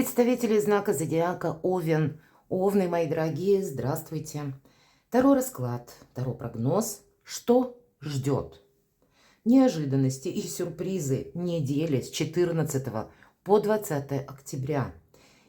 Представители знака зодиака Овен. Овны, мои дорогие, здравствуйте. Таро расклад, таро прогноз. Что ждет? Неожиданности и сюрпризы недели с 14 по 20 октября.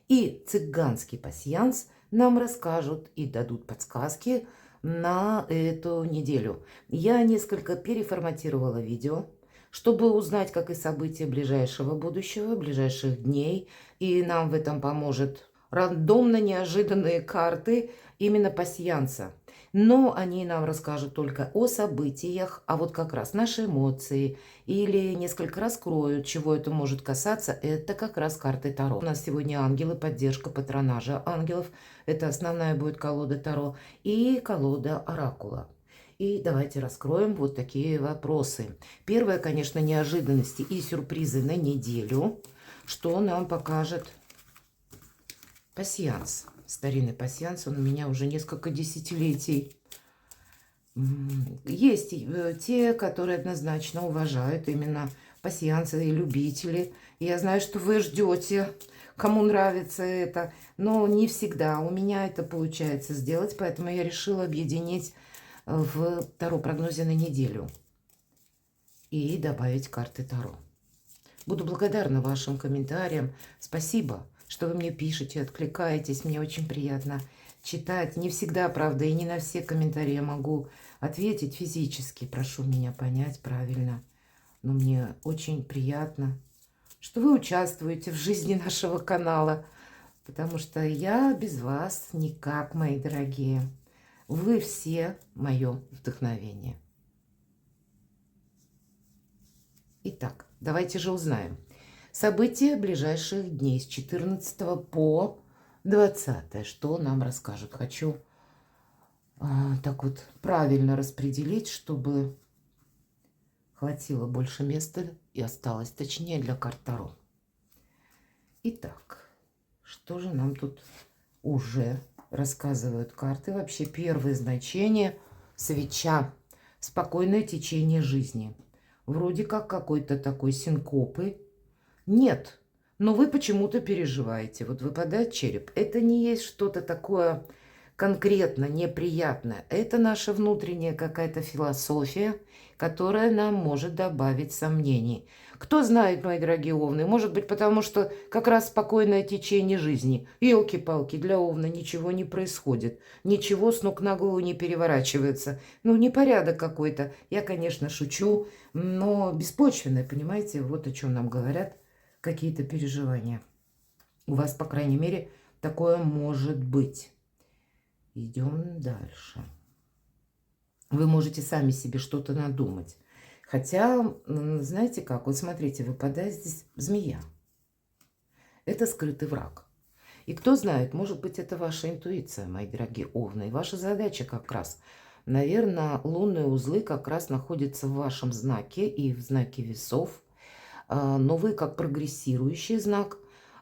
И цыганский пасьянс нам расскажут и дадут подсказки на эту неделю. Я несколько переформатировала видео, чтобы узнать, как и события ближайшего будущего, ближайших дней. И нам в этом поможет рандомно неожиданные карты именно пасьянса. Но они нам расскажут только о событиях, а вот как раз наши эмоции или несколько раскроют, чего это может касаться, это как раз карты Таро. У нас сегодня ангелы, поддержка патронажа ангелов. Это основная будет колода Таро и колода Оракула. И давайте раскроем вот такие вопросы. Первое, конечно, неожиданности и сюрпризы на неделю. Что нам покажет пасьянс? Старинный пасьянс, он у меня уже несколько десятилетий. Есть те, которые однозначно уважают именно пасьянсы и любители. Я знаю, что вы ждете, кому нравится это, но не всегда у меня это получается сделать, поэтому я решила объединить в Таро-прогнозе на неделю и добавить карты Таро. Буду благодарна вашим комментариям. Спасибо, что вы мне пишете, откликаетесь. Мне очень приятно читать. Не всегда, правда, и не на все комментарии я могу ответить физически. Прошу меня понять правильно. Но мне очень приятно, что вы участвуете в жизни нашего канала. Потому что я без вас никак, мои дорогие. Вы все мое вдохновение. Итак, давайте же узнаем. События ближайших дней с 14 по 20. Что нам расскажут? Хочу так вот правильно распределить, чтобы хватило больше места и осталось точнее для карт Таро. Итак, что же нам тут уже рассказывают карты? Вообще первое значение – свеча, спокойное течение жизни. Вроде как какой-то такой синкопы. Нет, но вы почему-то переживаете. Вот выпадает череп. Это не есть что-то такое конкретно неприятное. Это наша внутренняя какая-то философия, которая нам может добавить сомнений. Кто знает, мои дорогие овны, может быть, потому что как раз спокойное течение жизни. Елки-палки, для овна ничего не происходит. Ничего с ног на голову не переворачивается. Ну, непорядок какой-то. Я, конечно, шучу, но беспочвенное, понимаете, вот о чем нам говорят какие-то переживания. У вас, по крайней мере, такое может быть. Идем дальше. Вы можете сами себе что-то надумать. Хотя, знаете как, вот смотрите, выпадает здесь змея. Это скрытый враг. И кто знает, может быть, это ваша интуиция, мои дорогие овны. И ваша задача как раз, наверное, лунные узлы как раз находятся в вашем знаке и в знаке весов. Но вы как прогрессирующий знак.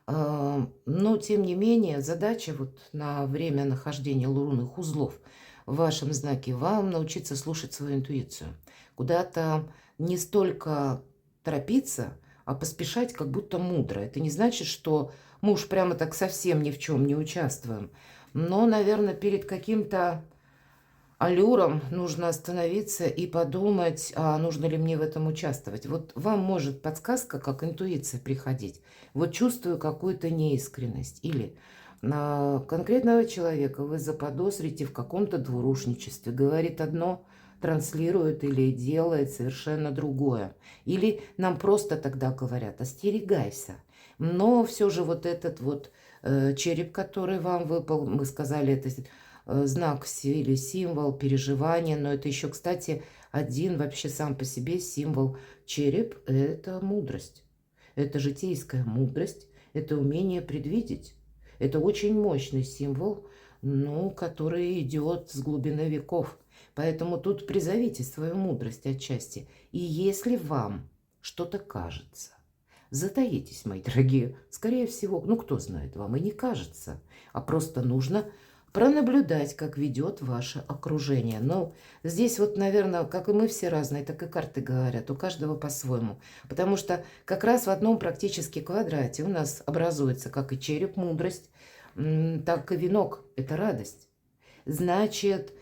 Но, тем не менее, задача вот на время нахождения лунных узлов в вашем знаке вам научиться слушать свою интуицию. Куда-то не столько торопиться, а поспешать как будто мудро. Это не значит, что мы уж прямо так совсем ни в чем не участвуем. Но, наверное, перед каким-то аллюром нужно остановиться и подумать, а нужно ли мне в этом участвовать. Вот вам может подсказка, как интуиция, приходить. Вот чувствую какую-то неискренность. Или на конкретного человека вы заподозрите в каком-то двурушничестве. Говорит одно, транслирует или делает совершенно другое. Или нам просто тогда говорят, остерегайся. Но все же вот этот вот череп, который вам выпал, мы сказали, это знак или символ переживания, но это еще, кстати, один вообще сам по себе символ. Череп – это мудрость, это житейская мудрость, это умение предвидеть. Это очень мощный символ, ну, который идет с глубины веков. Поэтому тут призовите свою мудрость отчасти. И если вам что-то кажется, затаитесь, мои дорогие. Скорее всего, ну, кто знает, вам и не кажется, а просто нужно пронаблюдать, как ведет ваше окружение. Но здесь вот, наверное, как и мы все разные, так и карты говорят, у каждого по-своему. Потому что как раз в одном практически квадрате у нас образуется как и череп, мудрость, так и венок, это радость. Значит,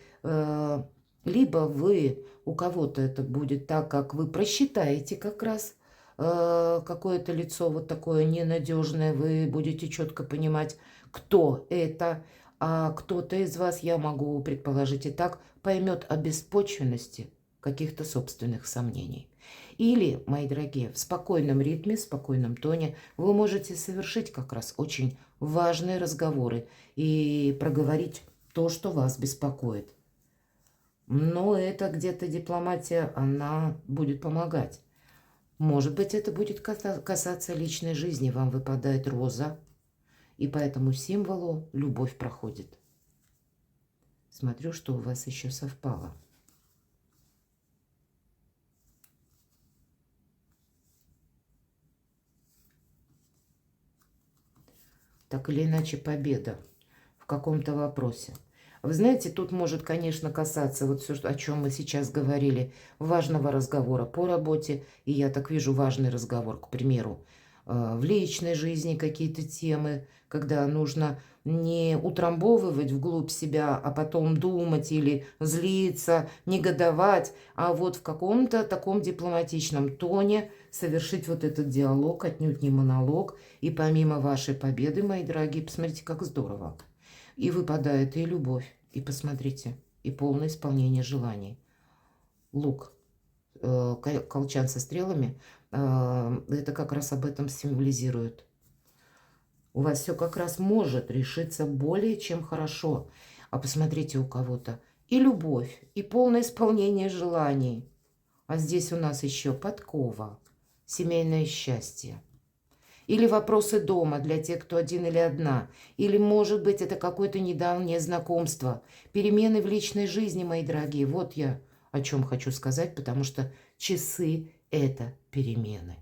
либо вы, у кого-то это будет так, как вы просчитаете как раз какое-то лицо вот такое ненадежное, вы будете четко понимать, кто это, а кто-то из вас, я могу предположить и так, поймет о беспочвенности каких-то собственных сомнений. Или, мои дорогие, в спокойном ритме, в спокойном тоне вы можете совершить как раз очень важные разговоры и проговорить то, что вас беспокоит. Но это где-то дипломатия, она будет помогать. Может быть, это будет касаться личной жизни. Вам выпадает роза, и по этому символу любовь проходит. Смотрю, что у вас еще совпало. Так или иначе, победа в каком-то вопросе. Вы знаете, тут может, конечно, касаться вот все, о чем мы сейчас говорили, важного разговора по работе. И я так вижу важный разговор, к примеру, в личной жизни какие-то темы, когда нужно не утрамбовывать вглубь себя, а потом думать или злиться, негодовать, а вот в каком-то таком дипломатичном тоне совершить вот этот диалог, отнюдь не монолог. И помимо вашей победы, мои дорогие, посмотрите, как здорово. И выпадает и любовь, и посмотрите, и полное исполнение желаний. Лук, колчан со стрелами, это как раз об этом символизирует. У вас все как раз может решиться более чем хорошо. А посмотрите у кого-то и любовь, и полное исполнение желаний. А здесь у нас еще подкова, семейное счастье. Или вопросы дома для тех, кто один или одна. Или, может быть, это какое-то недавнее знакомство. Перемены в личной жизни, мои дорогие. Вот я о чем хочу сказать, потому что часы – это перемены.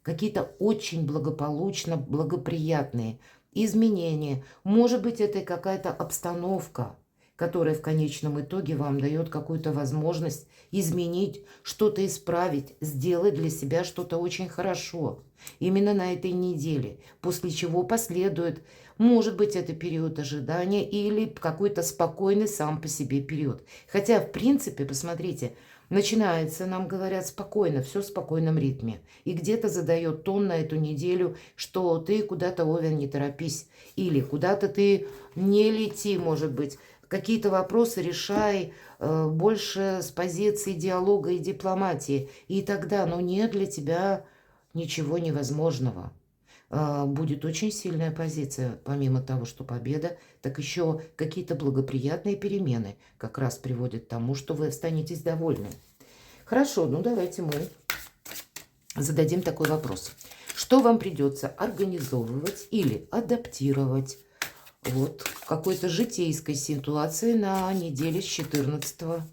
Какие-то очень благополучно, благоприятные изменения. Может быть, это какая-то обстановка, которая в конечном итоге вам дает какую-то возможность изменить, что-то исправить, сделать для себя что-то очень хорошо. Именно на этой неделе, после чего последует, может быть, это период ожидания или какой-то спокойный сам по себе период. Хотя, в принципе, посмотрите, начинается, нам говорят, спокойно, все в спокойном ритме. И где-то задает тон на эту неделю, что ты куда-то, Овен, не торопись. Или куда-то ты не лети, может быть. Какие-то вопросы решай больше с позиции диалога и дипломатии. И тогда, нет для тебя ничего невозможного. Будет очень сильная позиция, помимо того, что победа, так еще какие-то благоприятные перемены как раз приводят к тому, что вы останетесь довольны. Хорошо, давайте мы зададим такой вопрос. Что вам придется организовывать или адаптировать вот в какой-то житейской ситуации на неделе с 14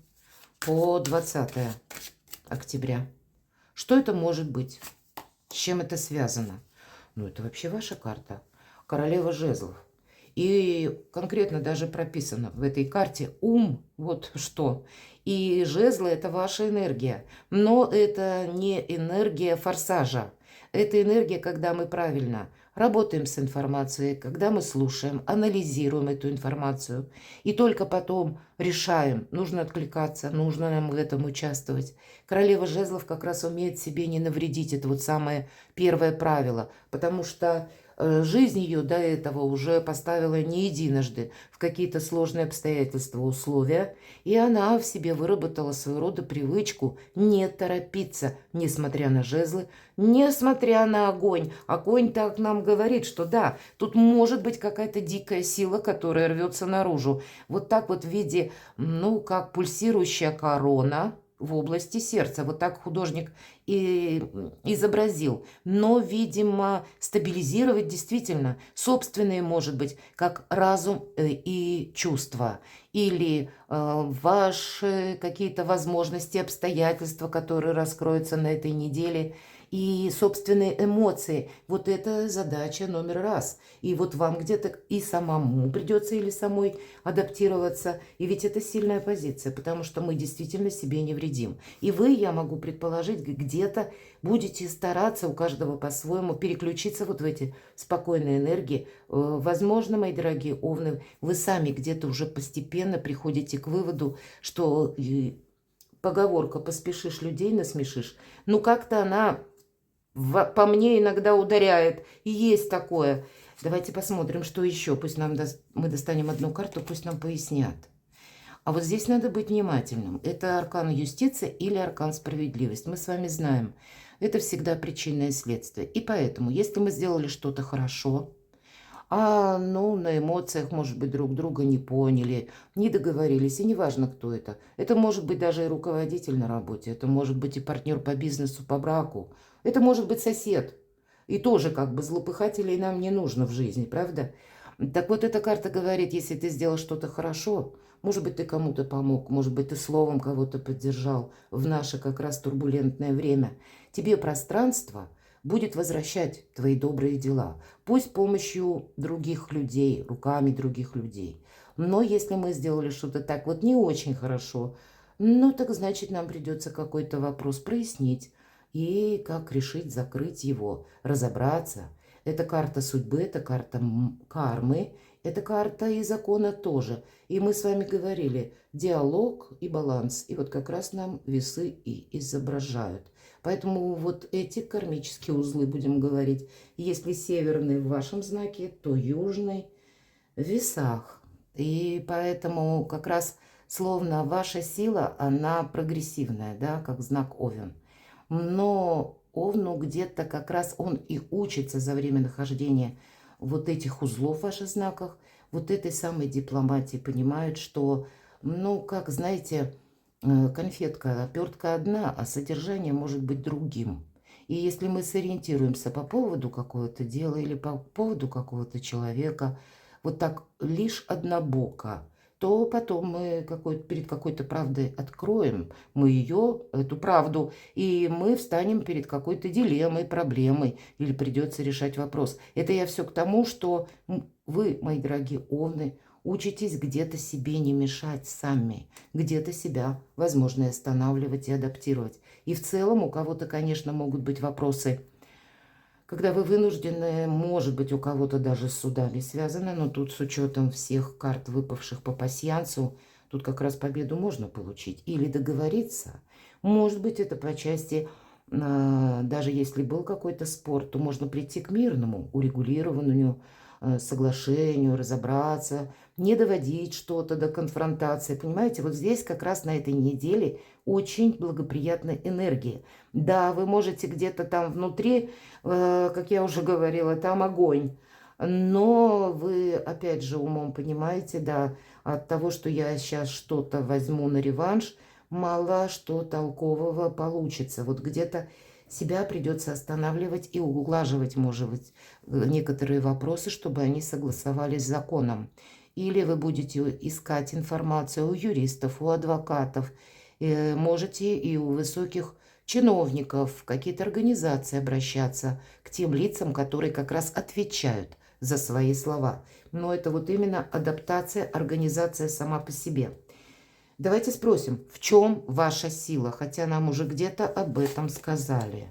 по 20 октября? Что это может быть? С чем это связано? Это вообще ваша карта. Королева жезлов. И конкретно даже прописано в этой карте ум, вот что. И жезлы – это ваша энергия. Но это не энергия форсажа. Это энергия, когда мы правильно работаем с информацией, когда мы слушаем, анализируем эту информацию. И только потом решаем, нужно откликаться, нужно нам в этом участвовать. Королева жезлов как раз умеет себе не навредить. Это вот самое первое правило. Потому что жизнь ее до этого уже поставила не единожды в какие-то сложные обстоятельства, условия, и она в себе выработала своего рода привычку не торопиться, несмотря на жезлы, несмотря на огонь. Огонь так нам говорит, что да, тут может быть какая-то дикая сила, которая рвется наружу. Вот так вот в виде, как пульсирующая корона в области сердца. Вот так художник и изобразил. Но, видимо, стабилизировать действительно собственные, может быть, как разум и чувства. Или ваши какие-то возможности, обстоятельства, которые раскроются на этой неделе. и собственные эмоции. Вот это задача номер раз. И вот вам где-то и самому придется или самой адаптироваться. И ведь это сильная позиция, потому что мы действительно себе не вредим. И вы, я могу предположить, где-то будете стараться, у каждого по-своему, переключиться вот в эти спокойные энергии. Возможно, мои дорогие овны, вы сами где-то уже постепенно приходите к выводу, что поговорка «поспешишь, людей насмешишь», ну как-то она по мне иногда ударяет. И есть такое. Давайте посмотрим, что еще. Пусть мы достанем одну карту, пусть нам пояснят. А вот здесь надо быть внимательным. Это аркан юстиция или аркан справедливость. Мы с вами знаем, это всегда причина и следствие. И поэтому, если мы сделали что-то хорошо, ну, на эмоциях, может быть, друг друга не поняли, не договорились, и неважно, кто это. Это может быть даже и руководитель на работе, это может быть и партнер по бизнесу, по браку, это может быть сосед. И тоже как бы злопыхателей нам не нужно в жизни, правда? Так вот, эта карта говорит, если ты сделал что-то хорошо, может быть, ты кому-то помог, может быть, ты словом кого-то поддержал в наше как раз турбулентное время, тебе пространство будет возвращать твои добрые дела. Пусть с помощью других людей, руками других людей. Но если мы сделали что-то так вот не очень хорошо, ну так значит нам придется какой-то вопрос прояснить. И как решить закрыть его, разобраться. Это карта судьбы, это карта кармы, это карта и закона тоже. И мы с вами говорили, диалог и баланс. И вот как раз нам весы и изображают. Поэтому вот эти кармические узлы, будем говорить, если северный в вашем знаке, то южный в весах. И поэтому как раз словно ваша сила, она прогрессивная, да, как знак Овен. Но Овну где-то как раз он и учится за время нахождения вот этих узлов в ваших знаках, вот этой самой дипломатии, понимают, что, ну, как, знаете, конфетка, опертка одна, а содержание может быть другим. И если мы сориентируемся по поводу какого-то дела или по поводу какого-то человека, вот так лишь однобоко, то потом мы перед какой-то правдой откроем, мы ее, эту правду, и мы встанем перед какой-то дилеммой, проблемой, или придется решать вопрос. Это я все к тому, что вы, мои дорогие овны, учитесь где-то себе не мешать сами, где-то себя, возможно, останавливать и адаптировать. И в целом у кого-то, конечно, могут быть вопросы, когда вы вынуждены, может быть, у кого-то даже с судами связано, но тут с учетом всех карт, выпавших по пасьянсу, тут как раз победу можно получить или договориться. Может быть, это по части, даже если был какой-то спор, то можно прийти к мирному урегулированию, соглашению, разобраться, не доводить что-то до конфронтации. Понимаете, вот здесь как раз на этой неделе очень благоприятная энергия. Да, вы можете где-то там внутри, как я уже говорила, там огонь. Но вы, опять же, умом понимаете, да, от того, что я сейчас что-то возьму на реванш, мало что толкового получится. Вот где-то себя придется останавливать и углаживать, может быть, некоторые вопросы, чтобы они согласовались с законом. Или вы будете искать информацию у юристов, у адвокатов, можете и у высоких чиновников, в какие-то организации обращаться к тем лицам, которые как раз отвечают за свои слова. Но это вот именно адаптация, организация сама по себе. Давайте спросим, в чем ваша сила? Хотя нам уже где-то об этом сказали.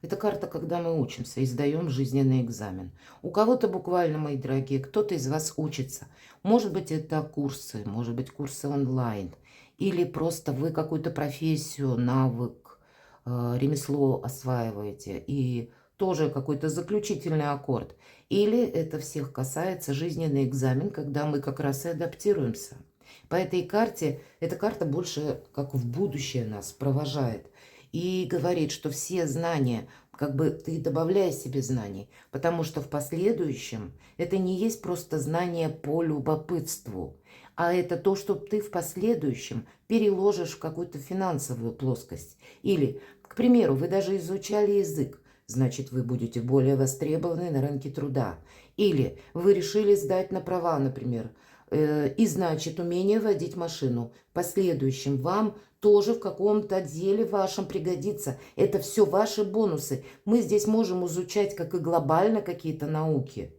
Это карта, когда мы учимся и сдаем жизненный экзамен. У кого-то буквально, мои дорогие, кто-то из вас учится. Может быть, это курсы, может быть, курсы онлайн. Или просто вы какую-то профессию, навык, ремесло осваиваете. И тоже какой-то заключительный аккорд. Или это всех касается жизненный экзамен, когда мы как раз и адаптируемся. По этой карте, эта карта больше как в будущее нас провожает. И говорит, что все знания, как бы ты добавляй себе знаний, потому что в последующем это не есть просто знания по любопытству, а это то, что ты в последующем переложишь в какую-то финансовую плоскость. Или, к примеру, вы даже изучали язык, значит, вы будете более востребованы на рынке труда. Или вы решили сдать на права, например, и значит, умение водить машину. В последующем вам тоже в каком-то деле вашем пригодится. Это все ваши бонусы. Мы здесь можем изучать как и глобально какие-то науки,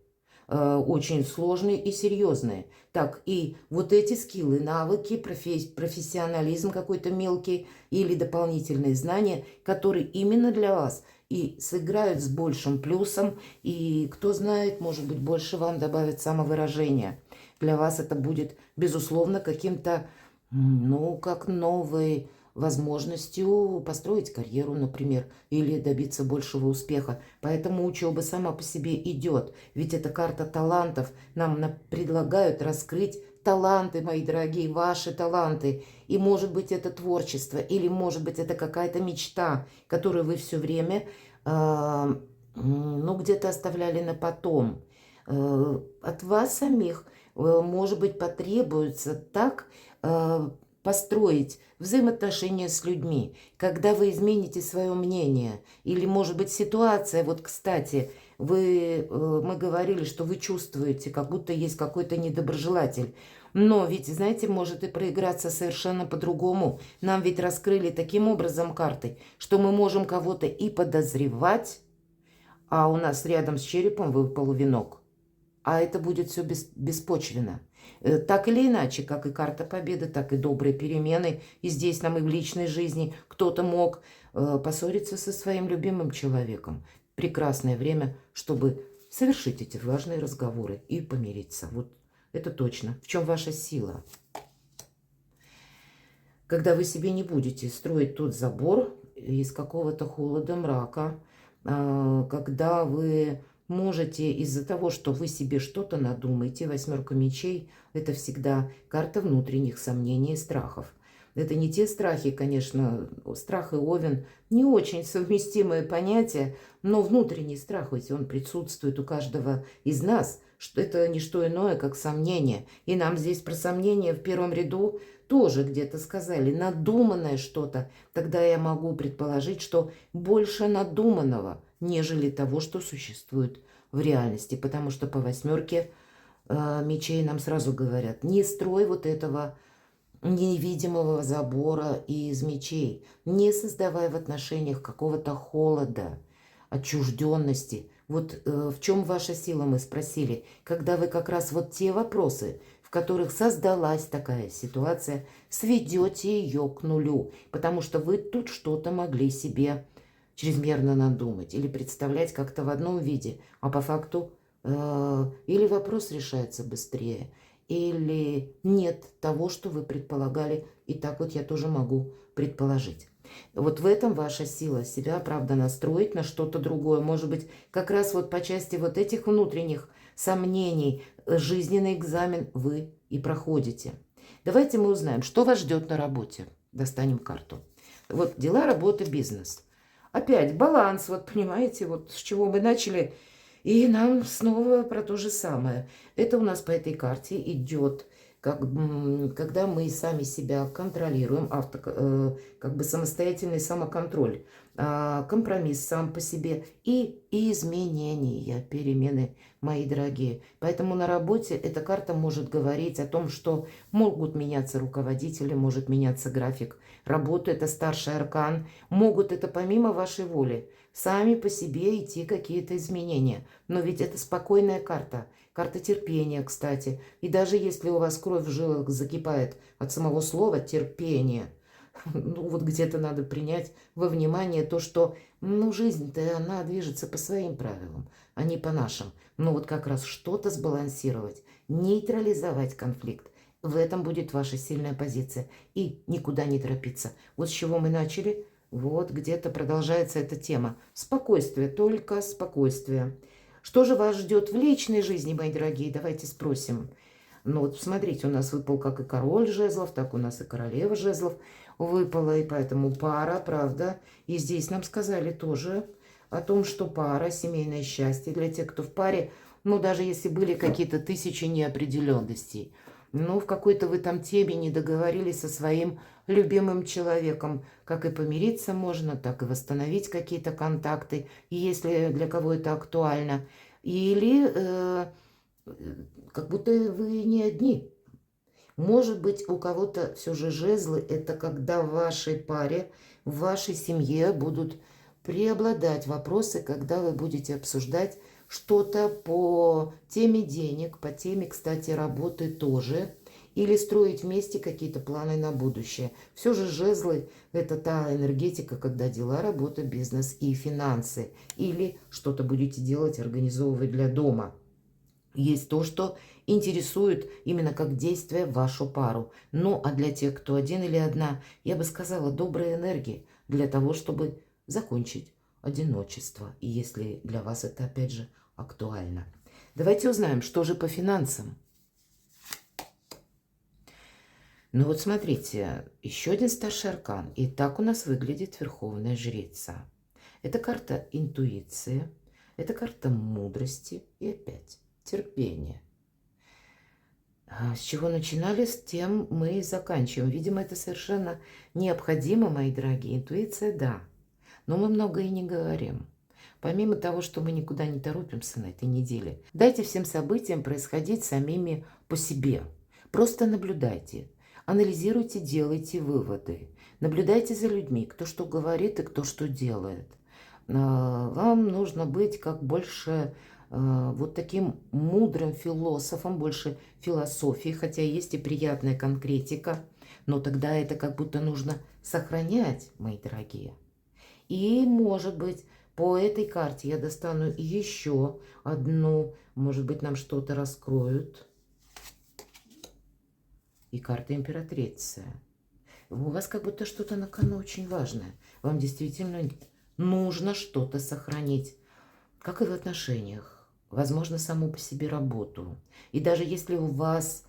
очень сложные и серьезные. Так, и вот эти скиллы, навыки, профессионализм какой-то мелкий или дополнительные знания, которые именно для вас и сыграют с большим плюсом, и кто знает, может быть, больше вам добавит самовыражения. Для вас это будет, безусловно, каким-то, ну, как новой возможностью построить карьеру, например, или добиться большего успеха. Поэтому учеба сама по себе идет. Ведь это карта талантов. Нам предлагают раскрыть таланты, мои дорогие, ваши таланты. И может быть это творчество, или может быть это какая-то мечта, которую вы все время, ну, где-то оставляли на потом. От вас самих, может быть, потребуется так построить взаимоотношения с людьми, когда вы измените свое мнение. Или, может быть, ситуация, вот, кстати, мы говорили, что вы чувствуете, как будто есть какой-то недоброжелатель. Но ведь, знаете, может и проиграться совершенно по-другому. Нам ведь раскрыли таким образом карты, что мы можем кого-то и подозревать, а у нас рядом с черепом выпал венок. А это будет все беспочвенно. Так или иначе, как и карта победы, так и добрые перемены. И здесь нам и в личной жизни кто-то мог поссориться со своим любимым человеком. Прекрасное время, чтобы совершить эти важные разговоры и помириться. Вот это точно. В чем ваша сила? Когда вы себе не будете строить тот забор из какого-то холода, мрака, когда вы можете из-за того, что вы себе что-то надумаете, 8 мечей, это всегда карта внутренних сомнений и страхов. Это не те страхи, конечно, страх и Овен не очень совместимые понятия, но внутренний страх, ведь он присутствует у каждого из нас, что это не что иное, как сомнение. И нам здесь про сомнения в первом ряду тоже где-то сказали, надуманное что-то. Тогда я могу предположить, что больше надуманного, нежели того, что существует в реальности. Потому что по 8 мечей нам сразу говорят, не строй вот этого невидимого забора из мечей, не создавай в отношениях какого-то холода, отчужденности. Вот в чем ваша сила, мы спросили, когда вы как раз вот те вопросы, в которых создалась такая ситуация, сведете ее к нулю, потому что вы тут что-то могли себе чрезмерно надумать или представлять как-то в одном виде, а по факту или вопрос решается быстрее, или нет того, что вы предполагали, и так вот я тоже могу предположить. Вот в этом ваша сила, себя, правда, настроить на что-то другое. Может быть, как раз вот по части вот этих внутренних сомнений жизненный экзамен вы и проходите. Давайте мы узнаем, что вас ждет на работе. Достанем карту. Вот дела, работа, бизнес. Опять баланс, вот понимаете, вот с чего мы начали. И нам снова про то же самое. Это у нас по этой карте идет, когда мы сами себя контролируем, как бы самостоятельный самоконтроль, компромисс сам по себе и изменения, перемены, мои дорогие. Поэтому на работе эта карта может говорить о том, что могут меняться руководители, может меняться график работы, это старший аркан, могут это помимо вашей воли сами по себе идти какие-то изменения. Но ведь это спокойная карта. Карта терпения, кстати. И даже если у вас кровь в жилах закипает от самого слова терпение, ну вот где-то надо принять во внимание то, что жизнь-то она движется по своим правилам, а не по нашим. Но вот как раз что-то сбалансировать, нейтрализовать конфликт. В этом будет ваша сильная позиция. И никуда не торопиться. Вот с чего мы начали. Вот где-то продолжается эта тема. Спокойствие, только спокойствие. Что же вас ждет в личной жизни, мои дорогие? Давайте спросим. Ну вот смотрите, у нас выпал как и король жезлов, так у нас и королева жезлов выпала. И поэтому пара, правда. И здесь нам сказали тоже о том, что пара, семейное счастье для тех, кто в паре. Ну даже если были какие-то тысячи неопределенностей. Ну, в какой-то вы там теме не договорились со своим любимым человеком. Как и помириться можно, так и восстановить какие-то контакты, если для кого это актуально. Или как будто вы не одни. Может быть, у кого-то все же жезлы – это когда в вашей паре, в вашей семье будут преобладать вопросы, когда вы будете обсуждать что-то по теме денег, по теме, кстати, работы тоже, или строить вместе какие-то планы на будущее. Все же жезлы – это та энергетика, когда дела, работа, бизнес и финансы. Или что-то будете делать, организовывать для дома. Есть то, что интересует именно как действие вашу пару. Ну, а для тех, кто один или одна, я бы сказала, доброй энергии для того, чтобы закончить одиночество. И если для вас это, опять же, актуально. Давайте узнаем, что же по финансам. Ну вот смотрите, еще один старший аркан. И так у нас выглядит Верховная Жрица. Это карта интуиции, это карта мудрости и опять терпения. С чего начинали, с тем мы и заканчиваем. Видимо, это совершенно необходимо, мои дорогие. Интуиция, да. Но мы много и не говорим. Помимо того, что мы никуда не торопимся на этой неделе, дайте всем событиям происходить самими по себе. Просто наблюдайте, анализируйте, делайте выводы. Наблюдайте за людьми, кто что говорит и кто что делает. Вам нужно быть как больше вот таким мудрым философом, больше философии, хотя есть и приятная конкретика, но тогда это как будто нужно сохранять, мои дорогие. И, может быть, по этой карте я достану еще одну, может быть, нам что-то раскроют. И карта императрицы. У вас как будто что-то на кону очень важное. Вам действительно нужно что-то сохранить, как и в отношениях. Возможно, саму по себе работу. И даже если у вас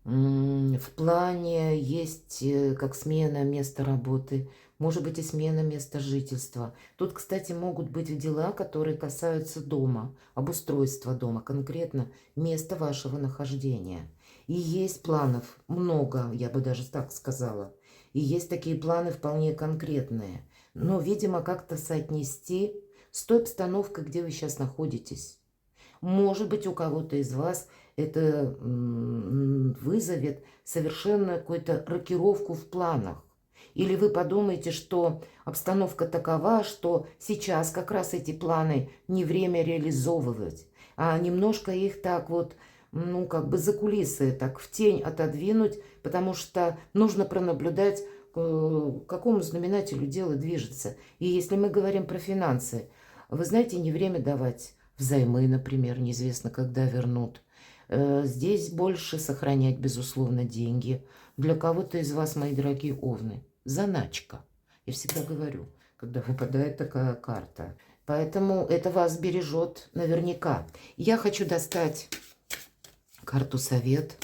в плане есть как смена места работы, может быть и смена места жительства. Тут, кстати, могут быть дела, которые касаются дома, обустройства дома, конкретно места вашего нахождения. И есть планов много, я бы даже так сказала. И есть такие планы вполне конкретные. Но, видимо, как-то соотнести с той обстановкой, где вы сейчас находитесь. Может быть, у кого-то из вас это вызовет совершенно какую-то рокировку в планах. Или вы подумаете, что обстановка такова, что сейчас как раз эти планы не время реализовывать, а немножко их так вот, ну, как бы за кулисы, так в тень отодвинуть, потому что нужно пронаблюдать, к какому знаменателю дело движется. И если мы говорим про финансы, вы знаете, не время давать взаймы, например, неизвестно, когда вернут. Здесь больше сохранять, безусловно, деньги. Для кого-то из вас, мои дорогие овны, заначка. Я всегда говорю, когда выпадает такая карта. Поэтому это вас бережет наверняка. Я хочу достать карту совет.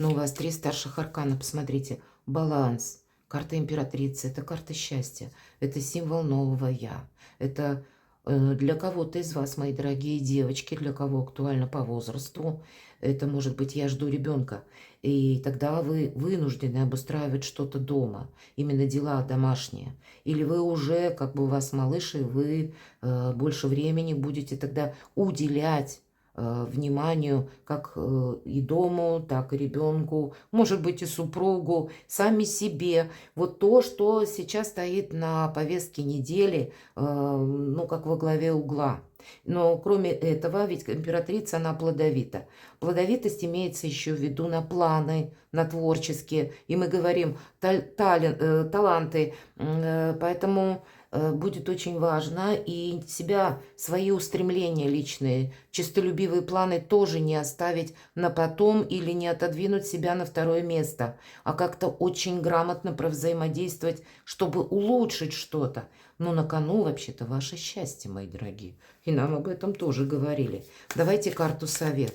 Но у вас 3 старших аркана. Посмотрите. Баланс. Карта императрицы. Это карта счастья. Это символ нового я. Это для кого-то из вас, мои дорогие девочки, для кого актуально по возрасту, это может быть «я жду ребенка». И тогда вы вынуждены обустраивать что-то дома, именно дела домашние. Или вы уже, как бы у вас малыш, и вы больше времени будете тогда уделять вниманию как и дому, так и ребенку, может быть и супругу, сами себе. Вот то, что сейчас стоит на повестке недели, ну, как во главе угла. Но кроме этого, ведь императрица, она плодовита. Плодовитость имеется еще в виду на планы, на творческие. И мы говорим таланты. Поэтому будет очень важно и себя, свои устремления личные, честолюбивые планы тоже не оставить на потом или не отодвинуть себя на второе место, а как-то очень грамотно провзаимодействовать, чтобы улучшить что-то. Но на кону вообще-то ваше счастье, мои дорогие. И нам об этом тоже говорили. Давайте карту совет.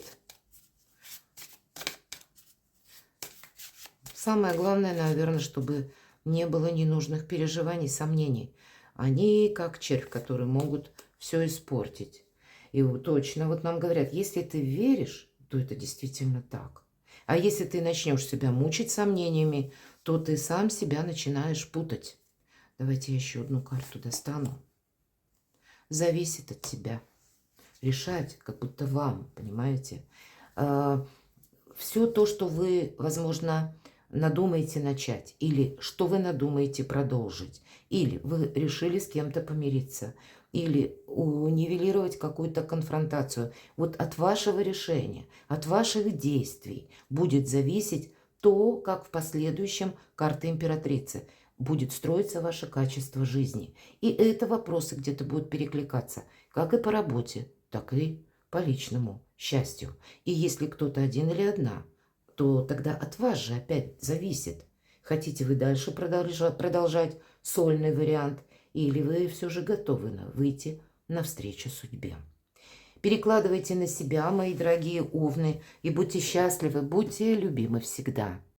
Самое главное, наверное, чтобы не было ненужных переживаний, сомнений. Они как червь, которые могут все испортить. И вот точно, вот нам говорят, если ты веришь, то это действительно так. А если ты начнешь себя мучить сомнениями, то ты сам себя начинаешь путать. Давайте я еще одну карту достану. Зависит от тебя. Решать, как будто вам, понимаете? все то, что вы, возможно, надумаете начать, или что вы надумаете продолжить, или вы решили с кем-то помириться, или нивелировать какую-то конфронтацию. Вот от вашего решения, от ваших действий будет зависеть то, как в последующем карта императрицы будет строиться ваше качество жизни. И это вопросы где-то будут перекликаться, как и по работе, так и по личному счастью. И если кто-то один или одна, то тогда от вас же опять зависит, хотите вы дальше продолжать сольный вариант, или вы все же готовы выйти навстречу судьбе. Перекладывайте на себя, мои дорогие овны, и будьте счастливы, будьте любимы всегда.